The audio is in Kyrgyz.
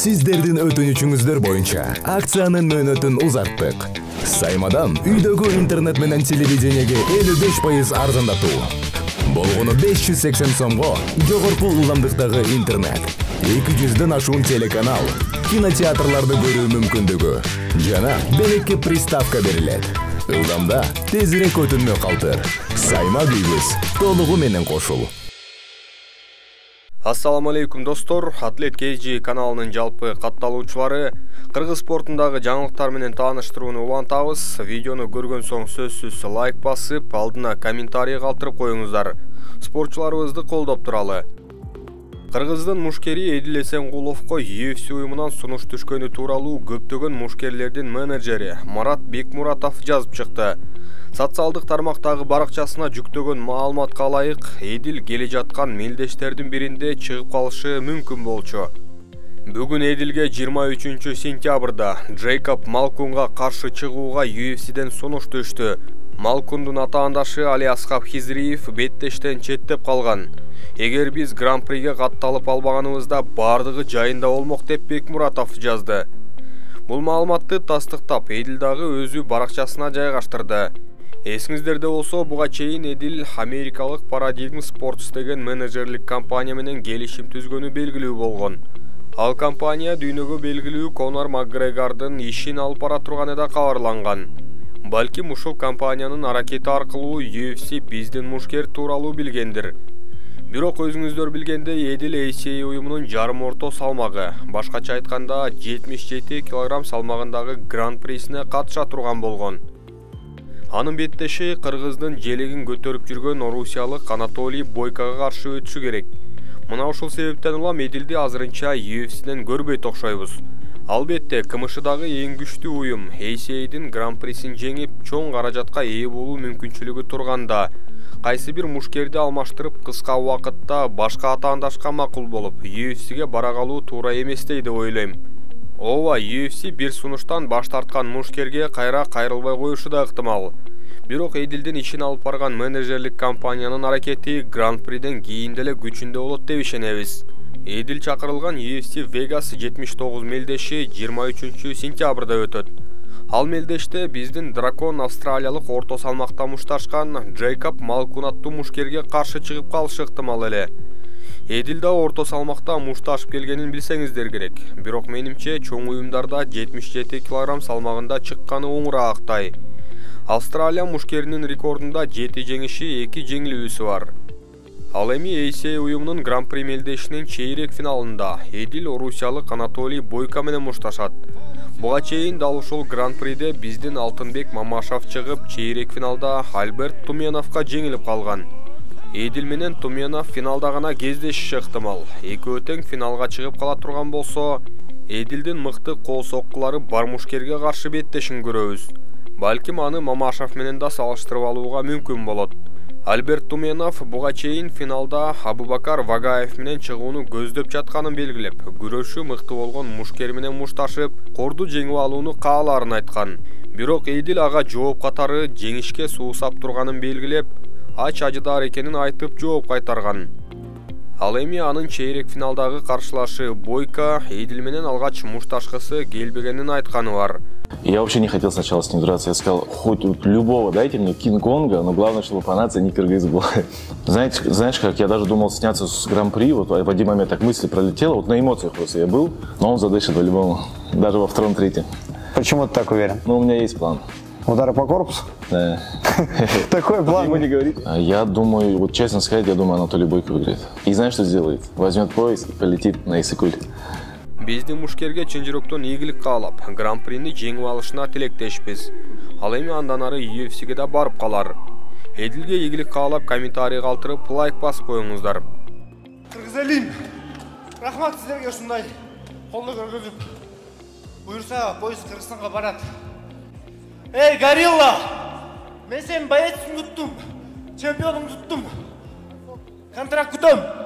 Сиздердин өтүнүчүңүздөр боюнча акциянын мөөнөтүн узарттык. Саймадан үйдөгү интернет менен телевидениеге 55% арзандатуу. Болгону 580 сомго жогорку ылдамдыктагы интернет, 200дөн ашуун телеканал, кинотеатрларды көрүү мүмкүндүгү жана белекке приставка берилет. Ылдамда тезирээк өтүнмө калтыр. Сайма бийбиз толугу менен кошул. Ассаламу алейкум достор, Атлет KG каналынын жалпы катталуучулары кыргыз спортундагы жаңылыктар менен тааныштырууну улантабыз. Видеону көргөн соң сөзсүз лайк басып, алдына комментарий калтырып коюңуздар. Спортчуларыбызды колдоп туралы. Кыргыздын мушкери Эдил Эсенкуловго UFC уюмунан сунуш түшкөнү тууралуу көптөгөн мушкерлердин менеджери Марат Бекмуратов жазып чыкты. Социалдык тармактагы баракчасына жүктөгөн маалыматка ылайык, Эдил келе жаткан мелдештердин биринде чыгып калышы мүмкүн болчу. Бүгүн Эдилге 23 сентябрда Джейкоб Малкунга каршы чыгууга UFC'ден сунуш түштү. Малкундун атаандашы Али Асхаб Хизриев беттештен четтеп калган. Эгер биз гран-приге катталып албаганыбызда бардыгы жайында болмок деп Бекмуратов жазды. Бул маалыматты тастыктап Эдил дагы өзү баракчасына жайгаштырды. Эсиңиздерде болсо, буга чейин Эдил америкалык Paradigm Sports деген менеджерлик компания менен келишим түзгөнү белгилүү болгон. Ал компания дүйнөгө белгилүү Конор Макгрегордун ишин алып бара турганы да кабарланган. Балким ушул компаниянын аракети аркылуу UFC биздин мушкер тууралуу билгендир. Бирок өзүңүздөр билгендей, Эдил ACA уюмунун жарым орто салмагы, башкача айтканда 77 кг салмагындагы гран-присине катыша турган болгон. Анын беттеши кыргыздын желегин көтөрүп жүргөн орусиялык Анатолий Бойкага каршы өтүшү керек. Мына ушул себептен улам Эдилди азырынча UFC'ден көрбөйт окшойбуз. Албетте, КМШдагы эң күчтүү уюм ACA'дин гран-присин жеңип, чоң каражатка ээ болуу мүмкүнчүлүгү турганда, кайсы бир мушкерди алмаштырып кыска убакытта башка атаандашка макул болуп, UFC'ге бара калуу туура эмес дейт деп ойлойм. Ооба, UFC бир сунуштан баш тарткан мушкерге кайра кайрылбай коюшу да ыктымал. Бирок Эдилдин ишин алып барган менеджерлик компаниянын аракети гран-приден кийин деле күчүндө болот деп ишенебиз. Эдил чакырылган UFC Vegas 79 мелдеши 23 сентябрда өтөт. Ал мелдеште биздин дракон австралиялык орто салмакта мушташкан Джейкоб Малкун аттуу мушкерге каршы чыгып калышы ыктымал эле. Эдил да орто салмакта мушташып келгенин билсеңиздер керек. Бирок менимче чоң уюмдарда 77 кг салмагында чыкканы оңураактай. Австралия мушкеринин рекордунда 7 жеңиши, 2 жеңилүүсү бар. Ал эми ACA уюмунун гран-при мелдешинин чейрек финалында Эдил орусиялык Анатолий Бойко менен мушташат. Буга чейин дал ушул гран-приде биздин Алтынбек Мамашев чыгып, чейрек финалда Альберт Туменовго жеңилип калган. Эдил менен Туменов финалда гана кездешиши ыктымал. Экөө тең финалга чыгып кала турган болсо, Эдилдин мыкты кол соккулары бар мушкерге каршы беттешин көрөбүз. Балким аны Мамашев менен да салыштырып алууга мүмкүн болот. Альберт Туменов буга чейин финалда Абубакар Вагаев менен чыгууну көздөп жатканын белгилеп, күрөшү мыкты болгон мушкер менен мушташып, корду жеңип алууну каалаарын айткан. Бирок Эдил ага жооп катары жеңишке суусап турганын белгилеп, ач ажыдаар экенин айтып жооп кайтарган. Ал эми анын чейрек финалдагы каршылашы Бойко Эдил менен алгач мушташкысы келбегенин айтканы бар. Я вообще не хотел сначала с ним драться. Я сказал, хоть любого дайте мне, Кинг-Конга, но главное, чтобы по нации не кыргыз был. Знаешь, как я даже думал сняться с гран-при, вот в один момент так мысли пролетела, вот на эмоциях просто я был, но он задышит по-любому, даже во втором-третьем. Почему ты так уверен? Ну, у меня есть план. Удары по корпусу? Да. Такой план. Ему не говорить. Я думаю, вот честно сказать, я думаю, Анатолий Бойко выиграет. И знаешь, что сделает? Возьмет пояс и полетит на Иссыкуль. Биздин мушкерге чын жүрөктөн ийгилик каалап, гран-прини жеңип алышына тилектешпиз. Ал эми андан ары UFC'ге да барып калар. Эдилге ийгилик каалап, комментарий калтырып, лайк басып коюңуздар. Кыргыз элим, рахмат сиздерге ушундай колдоо көргөзүп. Буюрса, поезд Кыргызстанга барат. Эй, Горилла! Мен сенин боециңди туттум, чемпионуңду туттум. Контракт күтөм.